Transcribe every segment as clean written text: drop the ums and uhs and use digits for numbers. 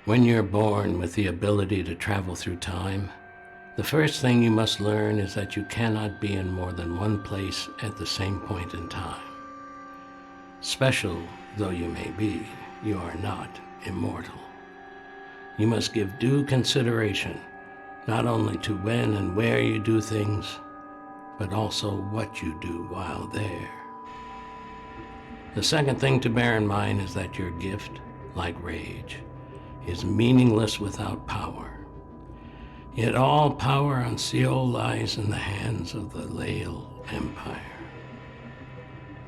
When you're born with the ability to travel through time, the first thing you must learn is that you cannot be in more than one place at the same point in time. Special though you may be, you are not immortal. You must give due consideration not only to when and where you do things, but also what you do while there. The second thing to bear in mind is that your gift, like rage, is meaningless without power. Yet all power on Seoul lies in the hands of the Lael Empire.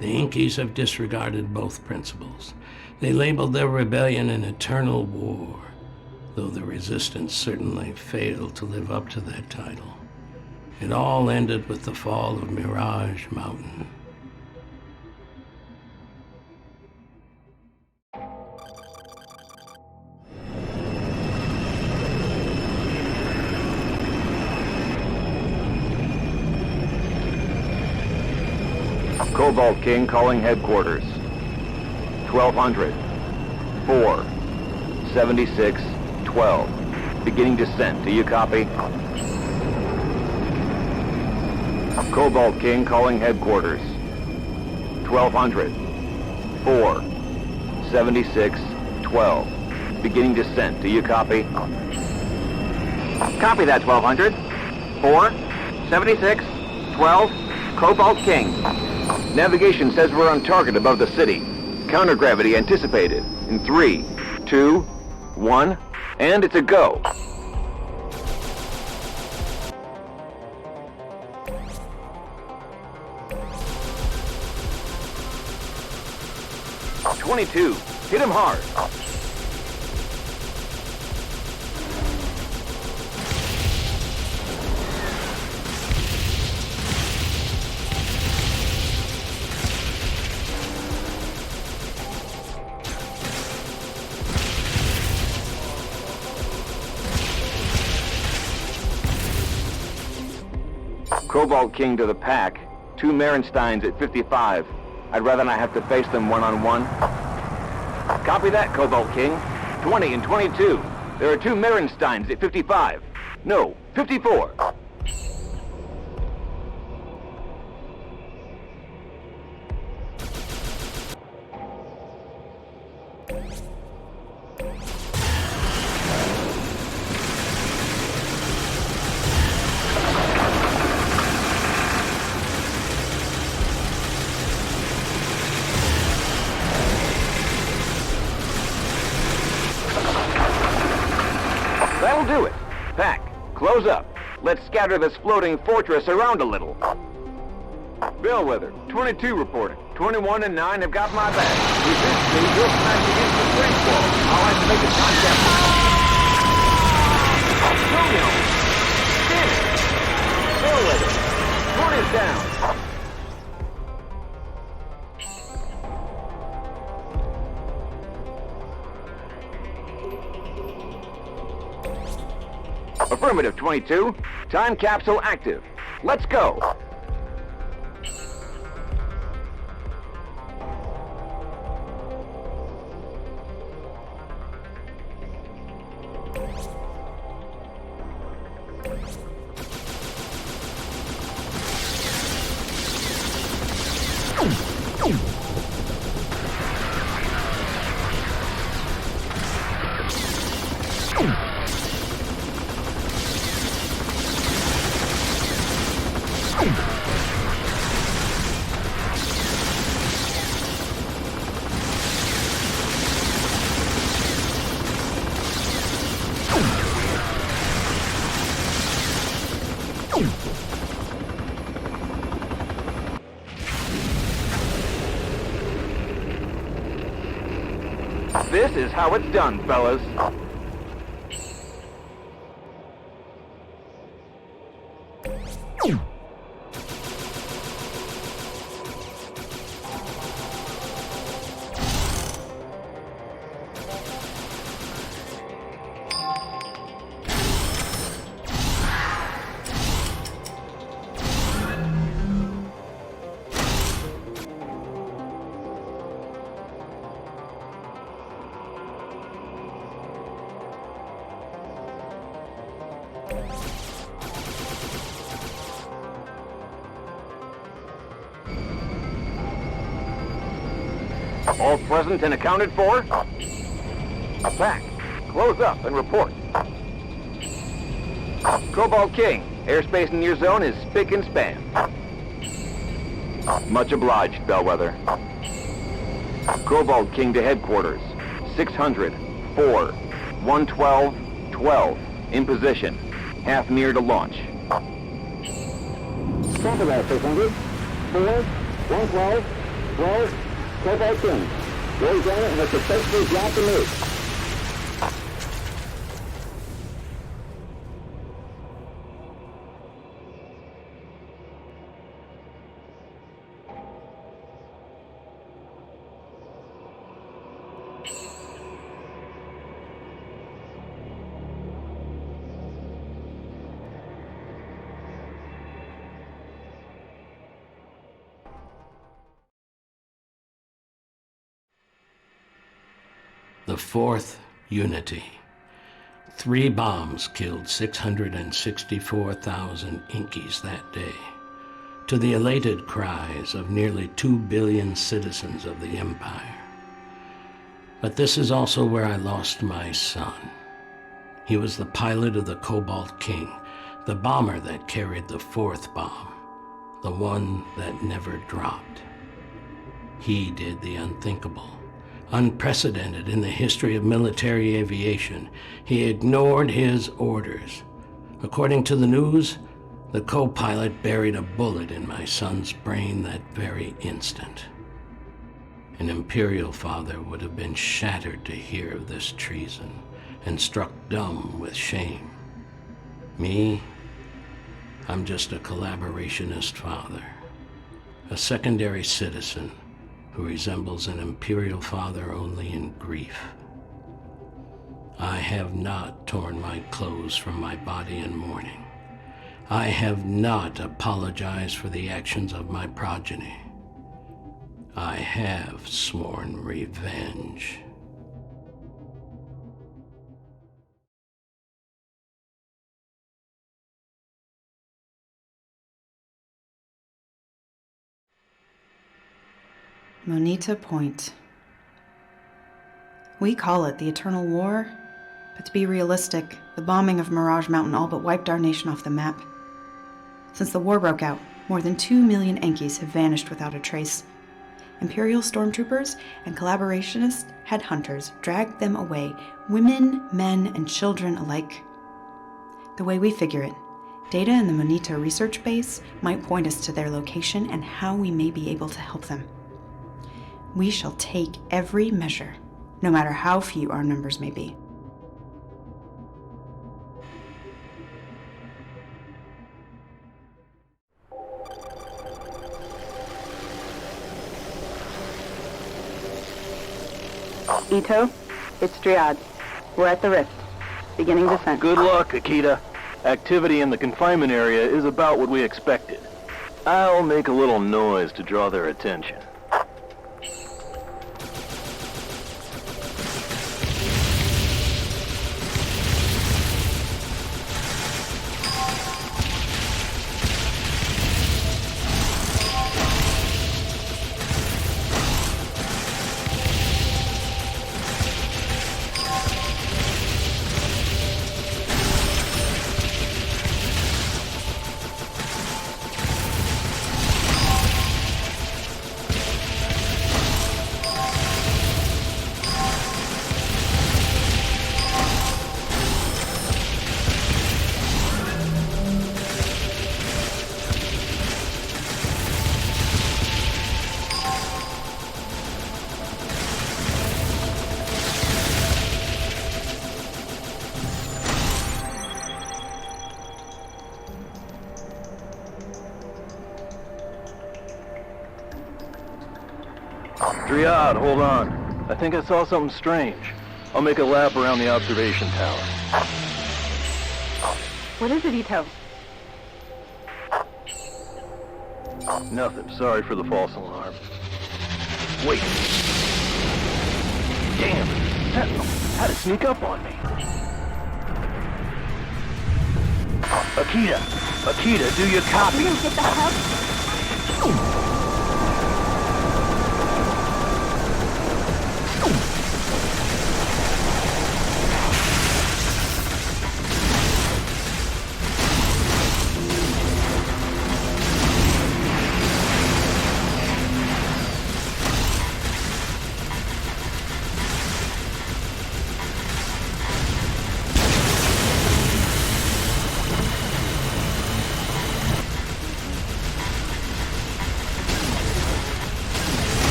The Inkies have disregarded both principles. They labeled their rebellion an eternal war, though the resistance certainly failed to live up to that title. It all ended with the fall of Mirage Mountain. Cobalt King calling headquarters. 1200. 4. 76. 12. Beginning descent. Do you copy? Cobalt King calling headquarters. 1200. 4. 76. 12. Beginning descent. Do you copy? Copy that, 1200. 4. 76. 12. Cobalt King. Navigation says we're on target above the city. Countergravity anticipated. In 3, 2, 1, and it's a go. .22. Hit him hard. Cobalt King to the pack. 2 Merensteins at 55. I'd rather not have to face them one-on-one. Copy that, Cobalt King. 20 and 22. There are 2 Merensteins at 55. No, 54. That'll do it. Pack, close up. Let's scatter this floating fortress around a little. Bellwether, 22 reporting. 21 and 9 have got my back. Resist me, you'll smash against the break wall. I'll have to make a contact. Romeo! Finish! Bellwether, 20 is down. Affirmative, 22. Time capsule active. Let's go. This is how it's done, fellas. All present and accounted for? Back. Close up and report. Cobalt King, airspace in your zone is spick and span. Much obliged, Bellwether. Cobalt King to headquarters. 600, 4, 112, 12. In position. Half near to launch. Copy that, 600. 4, 112, 12, Cobalt King. Roll down and has successfully dropped the move. The fourth Unity. 3 bombs killed 664,000 Inkies that day, to the elated cries of nearly 2 billion citizens of the Empire. But this is also where I lost my son. He was the pilot of the Cobalt King, the bomber that carried the 4th bomb, the one that never dropped. He did the unthinkable. Unprecedented in the history of military aviation, he ignored his orders. According to the news, the co-pilot buried a bullet in my son's brain that very instant. An Imperial father would have been shattered to hear of this treason and struck dumb with shame. Me, I'm just a collaborationist father, a secondary citizen who resembles an Imperial father only in grief. I have not torn my clothes from my body in mourning. I have not apologized for the actions of my progeny. I have sworn revenge. Moneta Point. We call it the Eternal War, but to be realistic, the bombing of Mirage Mountain all but wiped our nation off the map. Since the war broke out, more than 2 million Enkies have vanished without a trace. Imperial stormtroopers and collaborationist headhunters dragged them away, women, men, and children alike. The way we figure it, data in the Moneta research base might point us to their location and how we may be able to help them. We shall take every measure, no matter how few our numbers may be. Ito, it's Driad. We're at the Rift. Beginning descent. Good luck, Akita. Activity in the confinement area is about what we expected. I'll make a little noise to draw their attention. Driad, hold on. I think I saw something strange. I'll make a lap around the observation tower. What is it, Ito? Nothing. Sorry for the false alarm. Wait. Damn! Sentinel had to sneak up on me. Akita! Akita, do you copy? Get the help?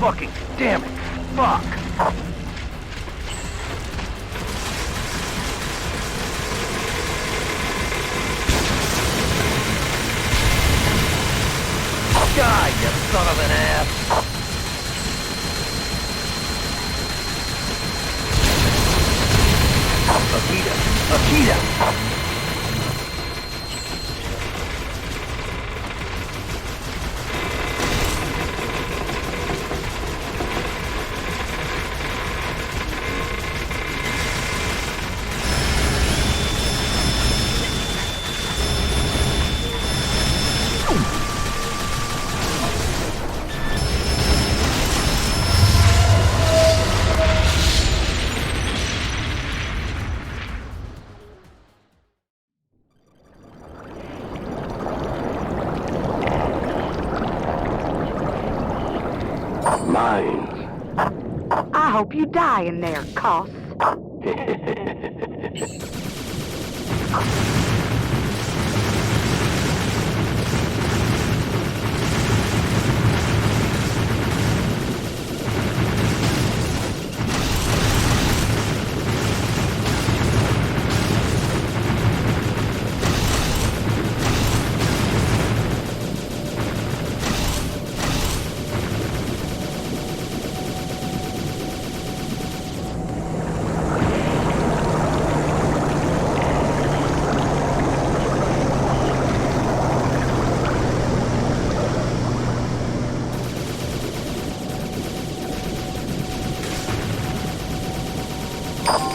Fucking damn it. Fuck. Die, you son of an ass! Akita! Akita! Mines. I hope you die in there, Coss.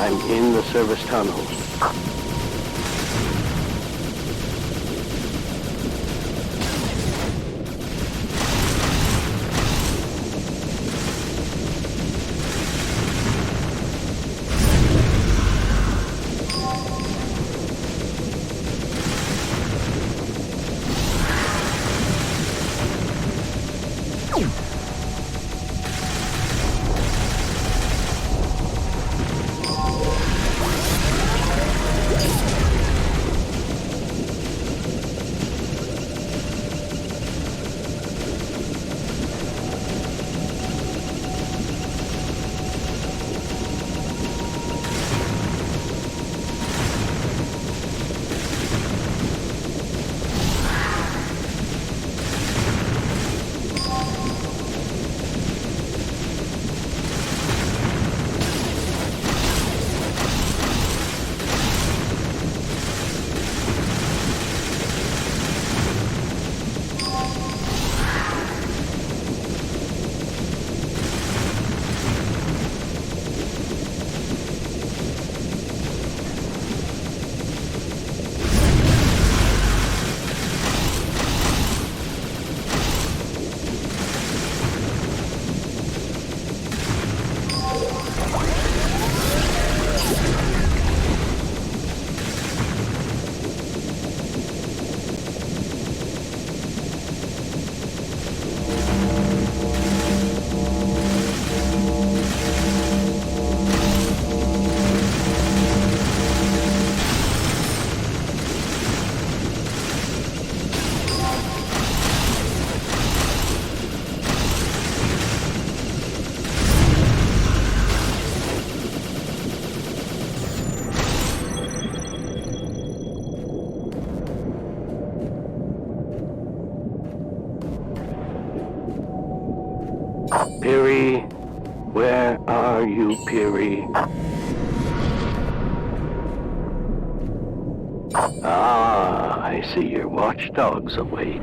I'm in the service tunnels. Peary, where are you, Peary? Ah, I see your watchdog's awake.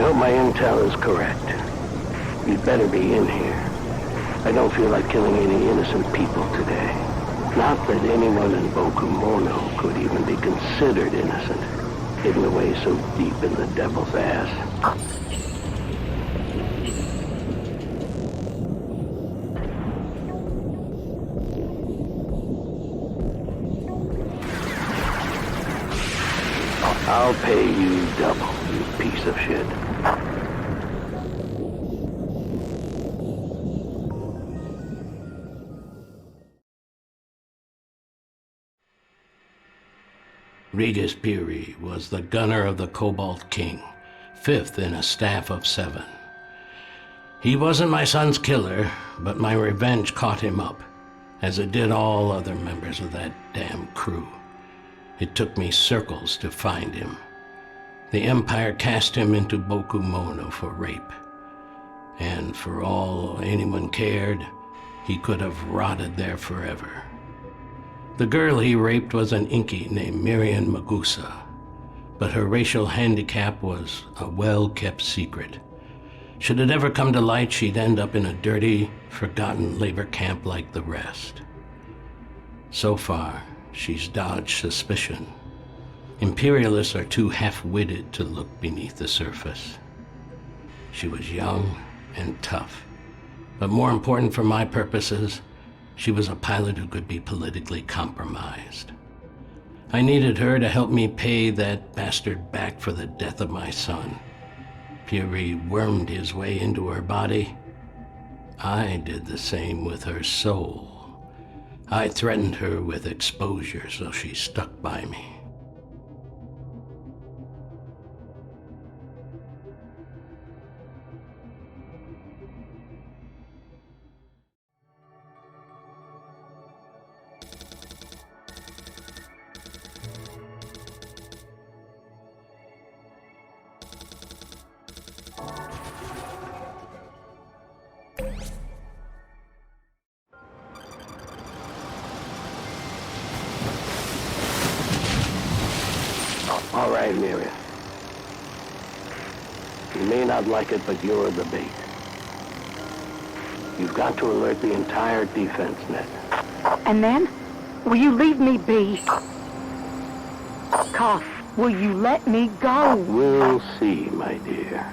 I hope my intel is correct. You'd better be in here. I don't feel like killing any innocent people today. Not that anyone in Boku could even be considered innocent, hidden away so deep in the devil's ass. I'll pay you double, you piece of shit. Regis Peary was the gunner of the Cobalt King, 5th in a staff of 7. He wasn't my son's killer, but my revenge caught him up, as it did all other members of that damn crew. It took me circles to find him. The Empire cast him into Boku for rape. And for all anyone cared, he could have rotted there forever. The girl he raped was an Inky named Miriam Magusa, but her racial handicap was a well-kept secret. Should it ever come to light, she'd end up in a dirty, forgotten labor camp like the rest. So far, she's dodged suspicion. Imperialists are too half-witted to look beneath the surface. She was young and tough, but more important for my purposes, she was a pilot who could be politically compromised. I needed her to help me pay that bastard back for the death of my son. Peary wormed his way into her body. I did the same with her soul. I threatened her with exposure, so she stuck by me. All right, Miriam. You may not like it, but you're the bait. You've got to alert the entire defense net. And then? Will you leave me be? Koff, will you let me go? We'll see, my dear.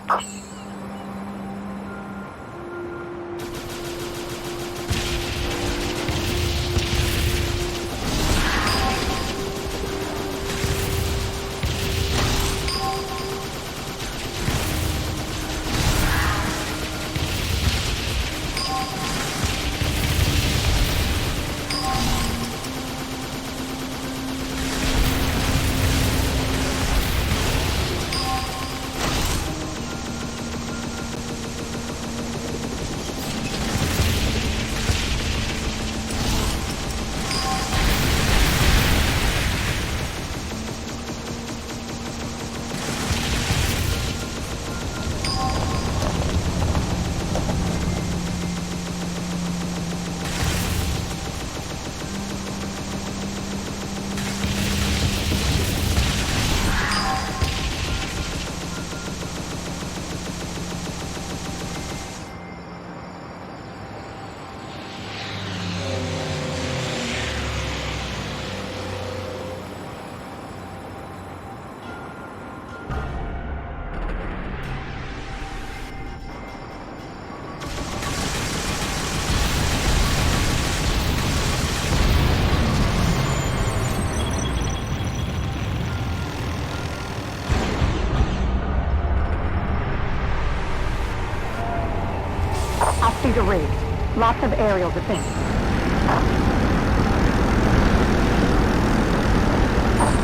See the rig. Lots of aerial defense.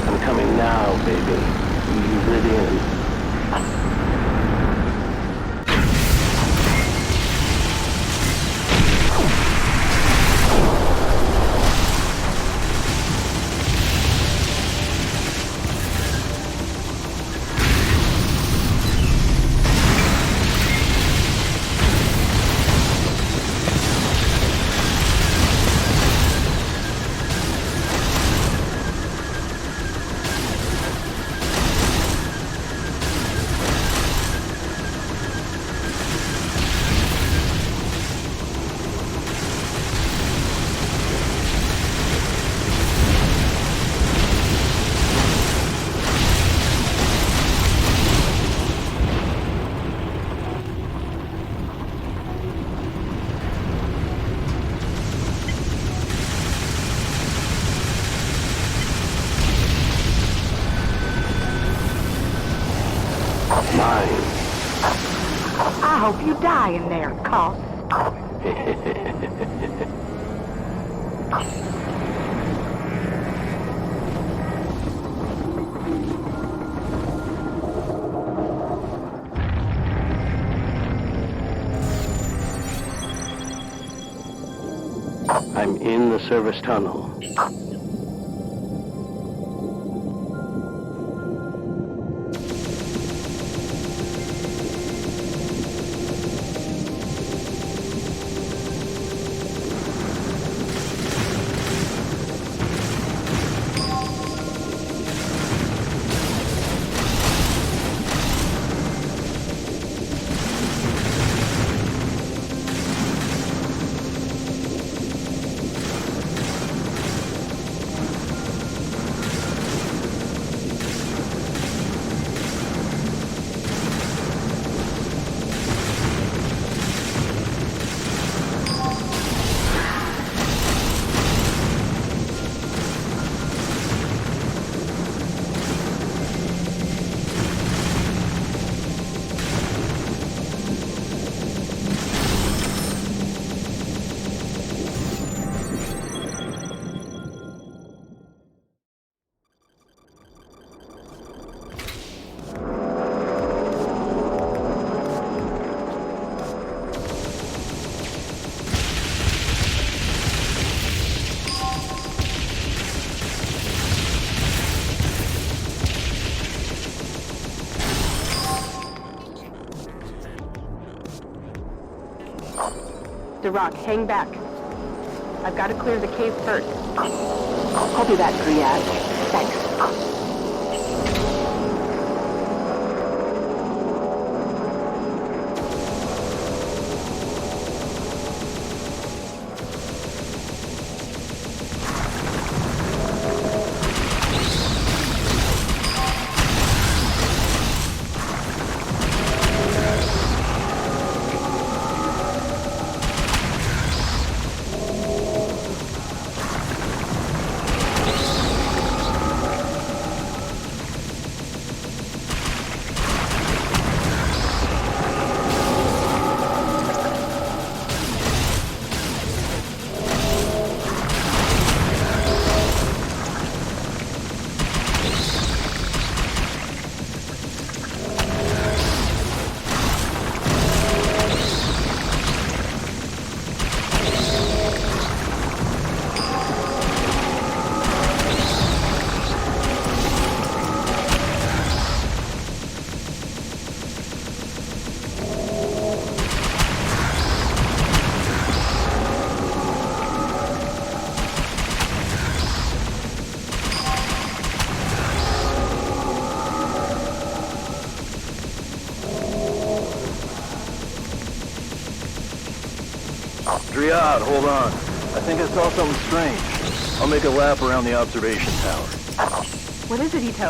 I'm coming now, baby. Ease it in. I hope you die in there, Coss. I'm in the service tunnel. Rock, hang back. I've got to clear the cave first. Copy that, Dryad. Thanks. Dryad, hold on. I think I saw something strange. I'll make a lap around the observation tower. What is it, Ito?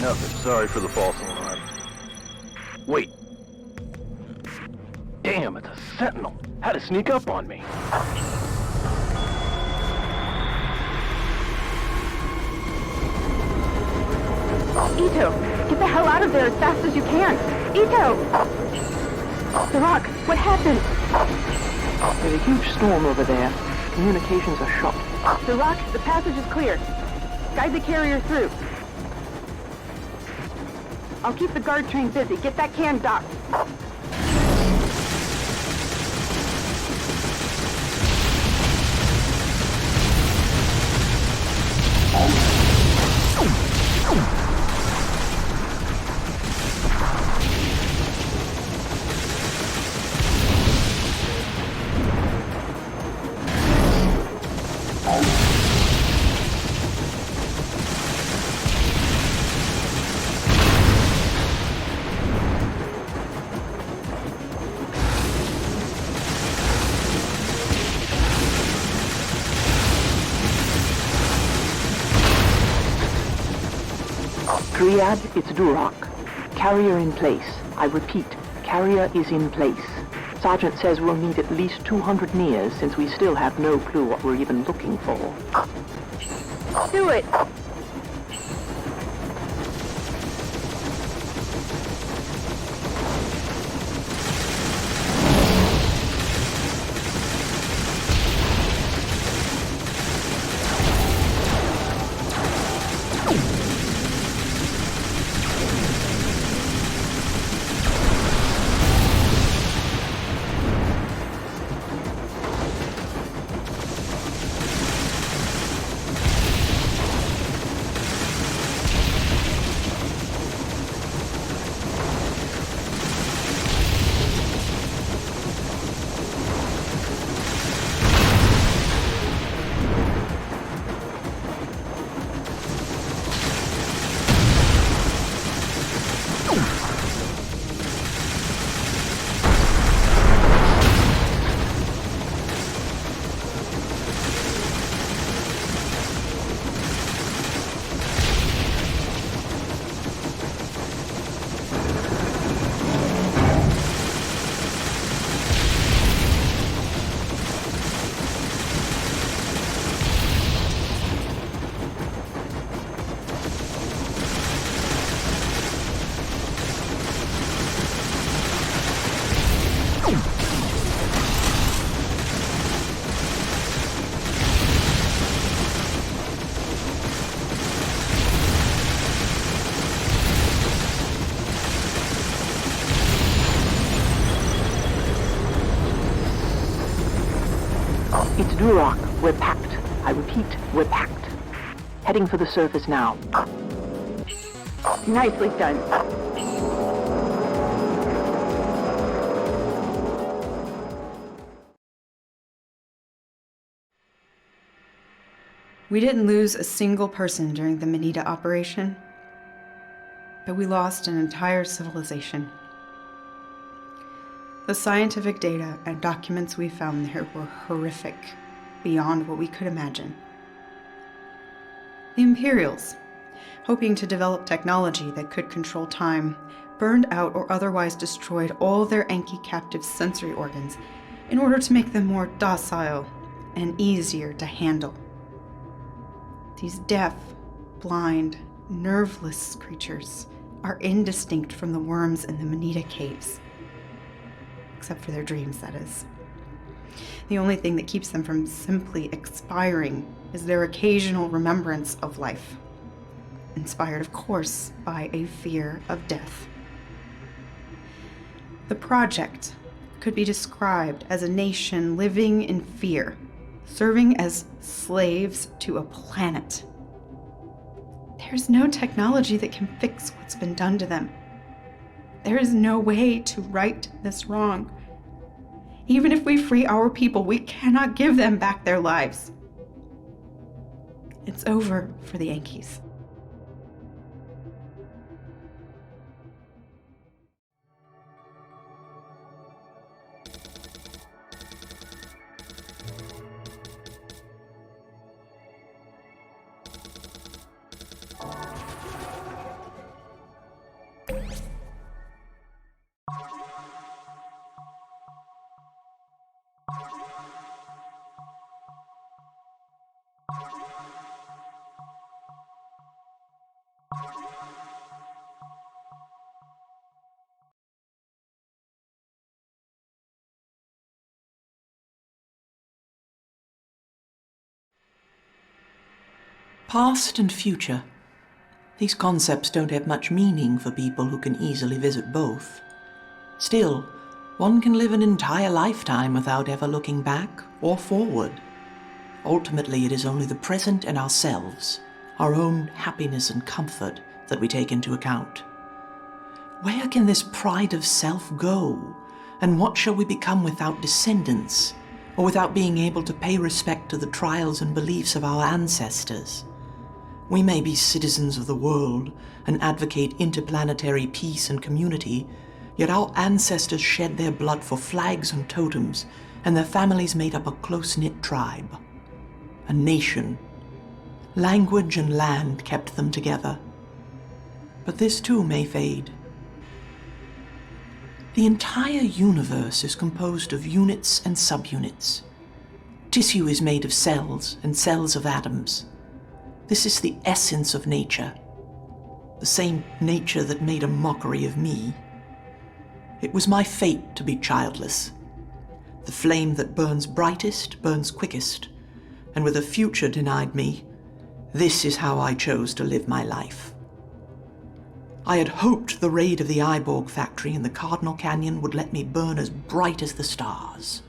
Nothing. Sorry for the false alarm. Wait. Damn, it's a sentinel. Had to sneak up on me. Ito, get the hell out of there as fast as you can. Ito! The Rock, what happened? There's a huge storm over there. Communications are shut. The Rock, the passage is clear. Guide the carrier through. I'll keep the guard train busy. Get that can docked. Dryad, it's Duroc. Carrier in place. I repeat, carrier is in place. Sergeant says we'll need at least 200 nears since we still have no clue what we're even looking for. Do it! Duroc. We're packed. I repeat, we're packed. Heading for the surface now. Nicely done. We didn't lose a single person during the Manita operation, but we lost an entire civilization. The scientific data and documents we found there were horrific, beyond what we could imagine. The Imperials, hoping to develop technology that could control time, burned out or otherwise destroyed all their Enki captives' sensory organs in order to make them more docile and easier to handle. These deaf, blind, nerveless creatures are indistinct from the worms in the Manita caves. Except for their dreams, that is. The only thing that keeps them from simply expiring is their occasional remembrance of life, inspired, of course, by a fear of death. The project could be described as a nation living in fear, serving as slaves to a planet. There's no technology that can fix what's been done to them. There is no way to right this wrong. Even if we free our people, we cannot give them back their lives. It's over for the Yankees. Past and future. These concepts don't have much meaning for people who can easily visit both. Still, one can live an entire lifetime without ever looking back or forward. Ultimately, it is only the present and ourselves, our own happiness and comfort, that we take into account. Where can this pride of self go? And what shall we become without descendants, or without being able to pay respect to the trials and beliefs of our ancestors? We may be citizens of the world and advocate interplanetary peace and community, yet our ancestors shed their blood for flags and totems, and their families made up a close-knit tribe. A nation. Language and land kept them together. But this too may fade. The entire universe is composed of units and subunits. Tissue is made of cells and cells of atoms. This is the essence of nature, the same nature that made a mockery of me. It was my fate to be childless. The flame that burns brightest burns quickest, and with a future denied me, this is how I chose to live my life. I had hoped the raid of the Iborg factory in the Cardinal Canyon would let me burn as bright as the stars.